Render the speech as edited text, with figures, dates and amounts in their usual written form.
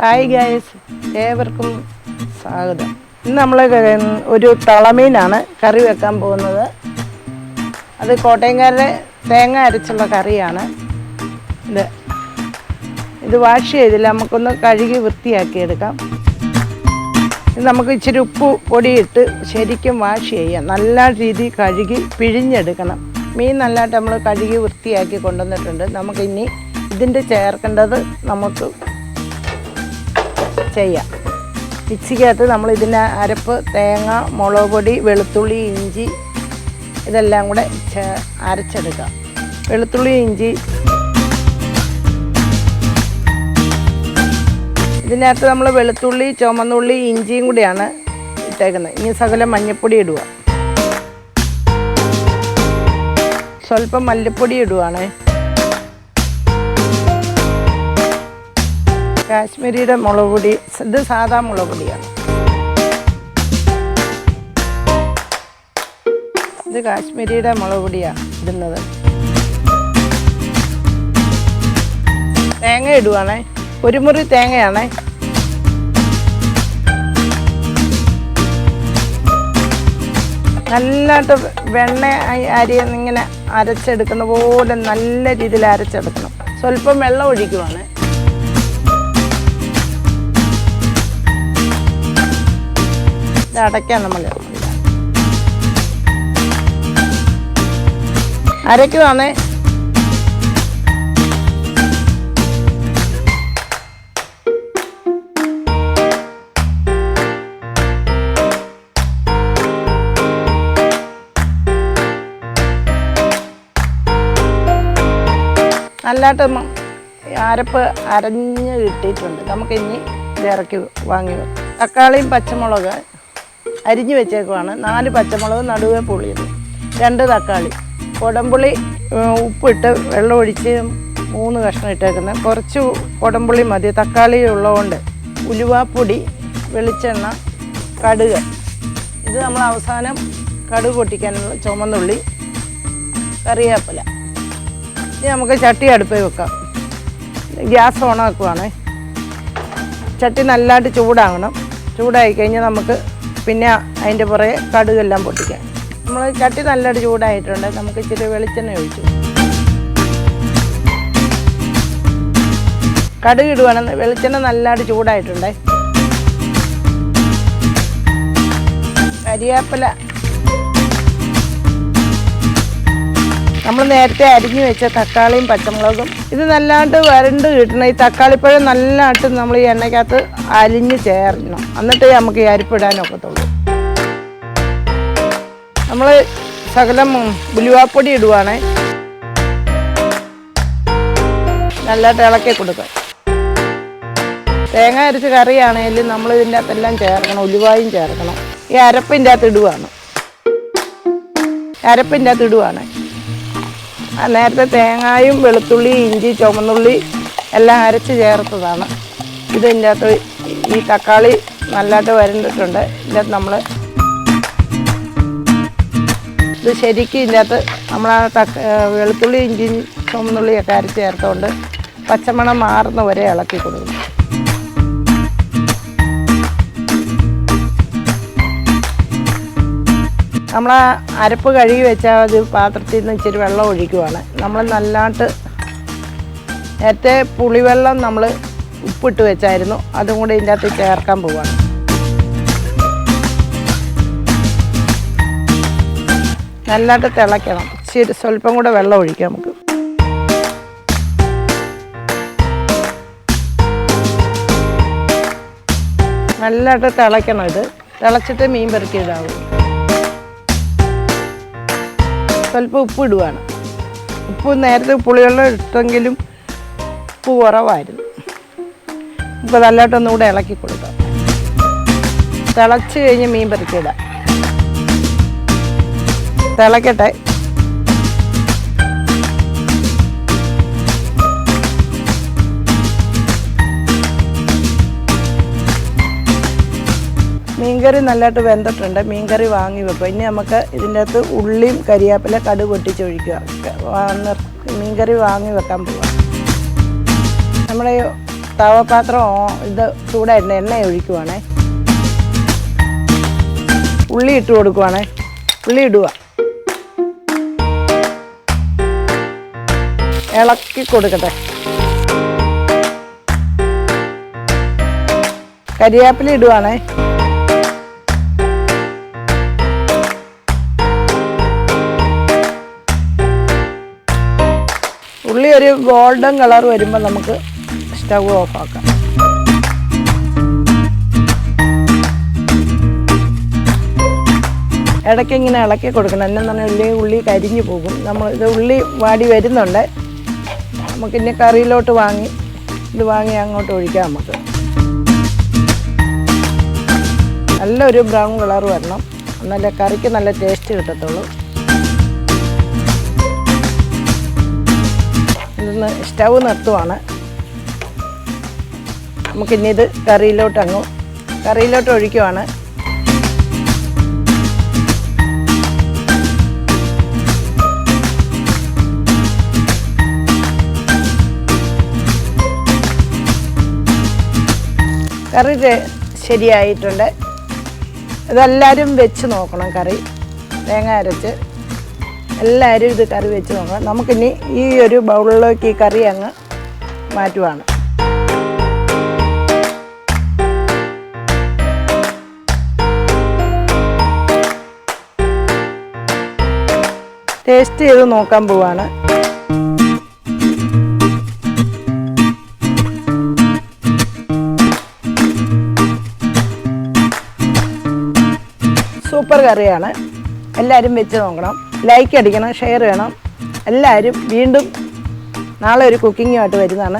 Hi guys, ഏവർക്കും സ്വാഗതം. ഇന്ന് നമ്മൾ ഒരു തളമീനാണ് കറി വെക്കാൻ പോകുന്നത്. അത് കോട്ടയംകാരുടെ തേങ്ങ അരച്ചുള്ള കറിയാണ്. ഇത് വാഷ് ചെയ്തില്ല, നമുക്കൊന്ന് കഴുകി വൃത്തിയാക്കിയെടുക്കാം. ഇത് നമുക്ക് ഇച്ചിരി ഉപ്പ് പൊടിയിട്ട് ശരിക്കും വാഷ് ചെയ്യാം. നല്ല രീതിയിൽ കഴുകി പിഴിഞ്ഞെടുക്കണം. മീൻ നല്ലതായിട്ട് നമ്മൾ കഴുകി വൃത്തിയാക്കി കൊണ്ടുവന്നിട്ടുണ്ട്. നമുക്കിനി ഇതിൻ്റെ ചേർക്കേണ്ടത് നമുക്ക് ചെയ്യാം. മിക്സിക്കകത്ത് നമ്മൾ ഇതിന് അരപ്പ്, തേങ്ങ, മുളക് പൊടി, വെളുത്തുള്ളി, ഇഞ്ചി ഇതെല്ലാം കൂടെ അരച്ചെടുക്കാം. വെളുത്തുള്ളി, ഇഞ്ചി ഇതിനകത്ത് നമ്മൾ വെളുത്തുള്ളി, ചുമന്നുള്ളി, ഇഞ്ചിയും കൂടിയാണ് ഇട്ടേക്കുന്നത്. ഇനി ശകലം മഞ്ഞൾപ്പൊടി ഇടുക, സ്വല്പം മല്ലിപ്പൊടി ഇടുവാണ്. കാശ്മീരിയുടെ മുളക് പൊടി, ഇത് സാധാ മുളക് പൊടിയാണ്. ഇത് കാശ്മീരിയുടെ മുളക് പൊടിയാണ് ഇടുന്നത്. തേങ്ങ ഇടുവാണേ, ഒരു മുറി തേങ്ങയാണേ. നല്ലതായിട്ട് വെണ്ണ അരിയിങ്ങനെ അരച്ചെടുക്കുന്ന പോലെ നല്ല രീതിയിൽ അരച്ചെടുക്കണം. സ്വല്പം വെള്ളം ഒഴിക്കുവാണ്. ഇത് അടയ്ക്കാൻ നമ്മൾ അരയ്ക്കുവാണേ. നല്ലതായിട്ട് അരപ്പ് അരഞ്ഞ് കിട്ടിയിട്ടുണ്ട്. നമുക്കിനി ഇത് ഇറക്കി വാങ്ങി വെക്കാം. തക്കാളിയും പച്ചമുളക് അരിഞ്ഞ് വെച്ചേക്കുവാണ്. 4 പച്ചമുളക് നടുവേ പുളിയത്, 2 തക്കാളി, കുടംപുളി ഉപ്പിട്ട് വെള്ളം ഒഴിച്ച് 3 കഷ്ണം ഇട്ടേക്കുന്നത്. കുറച്ച് കുടംപുളി മതി, തക്കാളി ഉള്ളതുകൊണ്ട്. ഉലുവാപ്പൊടി, വെളിച്ചെണ്ണ, കടുക്. ഇത് നമ്മൾ അവസാനം കടുക് പൊട്ടിക്കാനുള്ള ചുമന്നുള്ളി, കറിവേപ്പില. ഇനി നമുക്ക് ചട്ടി അടുപ്പിൽ വെക്കാം. ഗ്യാസ് ഓണാക്കുവാണ്. ചട്ടി നല്ലതായിട്ട് ചൂടാകണം. ചൂടായി കഴിഞ്ഞാൽ നമുക്ക് പിന്നെ അതിൻ്റെ പുറകെ കടുകെല്ലാം പൊട്ടിക്കാം. നമ്മൾ ചട്ടി നല്ലതായിട്ട് ചൂടായിട്ടുണ്ട്. നമുക്ക് ഇച്ചിരി വെളിച്ചെണ്ണ ഒഴിച്ചു കടുക് ഇടുവാണ്. വെളിച്ചെണ്ണ നല്ലതായിട്ട് ചൂടായിട്ടുണ്ട്. കരിവേപ്പില നമ്മൾ നേരത്തെ അരിഞ്ഞു വെച്ച തക്കാളിയും പച്ചമുളകും. ഇത് നല്ലതായിട്ട് വരണ്ട് കിട്ടണം. ഈ തക്കാളിപ്പഴം നല്ലതായിട്ട് നമ്മൾ ഈ എണ്ണയ്ക്കകത്ത് അലിഞ്ഞ് ചേർക്കണം. എന്നിട്ട് നമുക്ക് ഈ അരിപ്പിടാനൊക്കത്തുള്ളൂ. നമ്മൾ ശകലം ഉലുവാപ്പൊടി ഇടുവാണേ. നല്ലതായിട്ട് ഇളക്കി കൊടുക്കാം. തേങ്ങ അരച്ച് കറിയാണെങ്കിലും നമ്മൾ ഇതിൻ്റെ അകത്തെല്ലാം ചേർക്കണം. ഉലുവായും ചേർക്കണം. ഈ അരപ്പിൻ്റെ അകത്ത് ഇടുവാണ്. നേരത്തെ തേങ്ങായും വെളുത്തുള്ളി, ഇഞ്ചി, ചുമന്നുള്ളി എല്ലാം അരച്ച് ചേർത്തതാണ്. ഇതിൻ്റെ അകത്ത് ഈ തക്കാളി നല്ലതായിട്ട് വരണ്ടിട്ടുണ്ട്. ഇതിൻ്റെ അകത്ത് നമ്മൾ ഇത് ശരിക്കും ഇതിൻ്റെ അകത്ത് നമ്മൾ വെളുത്തുള്ളി, ഇഞ്ചി, ചുമന്നുള്ളിയൊക്കെ അരച്ച് ചേർത്തുകൊണ്ട് പച്ചമണം മാറുന്ന വരെ ഇളക്കി കൊടുക്കും. നമ്മൾ അരപ്പ് കഴുകി വെച്ചാൽ അത് പാത്രത്തിൽ നിന്ന് ഇച്ചിരി വെള്ളം ഒഴിക്കുവാണ്. നമ്മൾ നല്ലതായിട്ട് നേരത്തെ പുളിവെള്ളം നമ്മൾ ഉപ്പിട്ട് വെച്ചായിരുന്നു, അതും കൂടി ഇതിൻ്റെ അകത്ത് ചേർക്കാൻ പോവുകയാണ്. നല്ലതായിട്ട് തിളയ്ക്കണം. ഇച്ചിരി സ്വല്പം കൂടെ വെള്ളം ഒഴിക്കാം നമുക്ക്. നല്ലതായിട്ട് തിളയ്ക്കണം. ഇത് തിളച്ചിട്ട് മീൻ പെറുക്കി ഇടാവും. സ്വല്പം ഉപ്പ് ഇടുവാണ്. ഉപ്പ് നേരത്തെ പുളിവെള്ളം ഇട്ടെങ്കിലും ഉപ്പ് കുറവായിരുന്നു. ഇപ്പോൾ നല്ലതായിട്ടൊന്നുകൂടെ ഇളക്കി കൊടുക്കാം. തിളച്ച് കഴിഞ്ഞ് മീൻ പെറുക്കിയിടാം. തിളക്കട്ടെ. മീൻകറി നല്ലതായിട്ട് വെന്തിട്ടുണ്ട്. മീൻകറി വാങ്ങി വെക്കുക. ഇനി നമുക്ക് ഇതിൻ്റെ അകത്ത് ഉള്ളിയും കരിവേപ്പില കടുക് പൊട്ടിച്ചൊഴിക്കുക. മീൻകറി വാങ്ങി വെക്കാൻ പോവാം. നമ്മുടെ തവപാത്രം ഇത് ചൂടായിട്ട് എണ്ണ ഒഴിക്കുവാണേ. ഉള്ളി ഇട്ട് കൊടുക്കുവാണേ. ഉള്ളി ഇടുക, ഇളക്കി കൊടുക്കട്ടെ. കരിവേപ്പില ഇടുവാണേ. ഉള്ളി ഒരു ഗോൾഡൻ കളർ വരുമ്പോൾ നമുക്ക് സ്റ്റൗ ഓഫാക്കാം. ഇടയ്ക്ക് ഇങ്ങനെ ഇളക്കി കൊടുക്കണം. എന്നു പറഞ്ഞാൽ ഉള്ളി കരിഞ്ഞു പോകും. ഇത് ഉള്ളി വാടി വരുന്നുണ്ട്. നമുക്കിനി കറിയിലോട്ട് ഇത് വാങ്ങി അങ്ങോട്ട് ഒഴിക്കാം. നമുക്ക് നല്ലൊരു ബ്രൗൺ കളർ വരണം, എന്നാലേ കറിക്ക് നല്ല ടേസ്റ്റ് കിട്ടത്തുള്ളൂ. ഇതൊന്ന് സ്റ്റൗ നിർത്തുവാണ്. നമുക്കിനി ഇത് കറിയിലോട്ട് ഒഴിക്കുവാണ്. കറി ശരിയായിട്ടുണ്ട്. ഇതെല്ലാവരും വെച്ച് നോക്കണം. കറി തേങ്ങ അരച്ച് എല്ലാവരും ഇത് കറി വെച്ച് നോക്കണം. നമുക്കിനി ഈ ഒരു ബൗളിലേക്ക് ഈ കറി അങ്ങ് മാറ്റുവാണ്. ടേസ്റ്റ് ചെയ്ത് നോക്കാൻ പോവാണ്. സൂപ്പർ കറിയാണ്. എല്ലാവരും വെച്ച് നോക്കണം. ലൈക്ക് അടിക്കണം, ഷെയർ ചെയ്യണം. എല്ലാവരും വീണ്ടും നാളെ ഒരു കുക്കിങ്ങുമായിട്ട് വരുന്നതാണ്.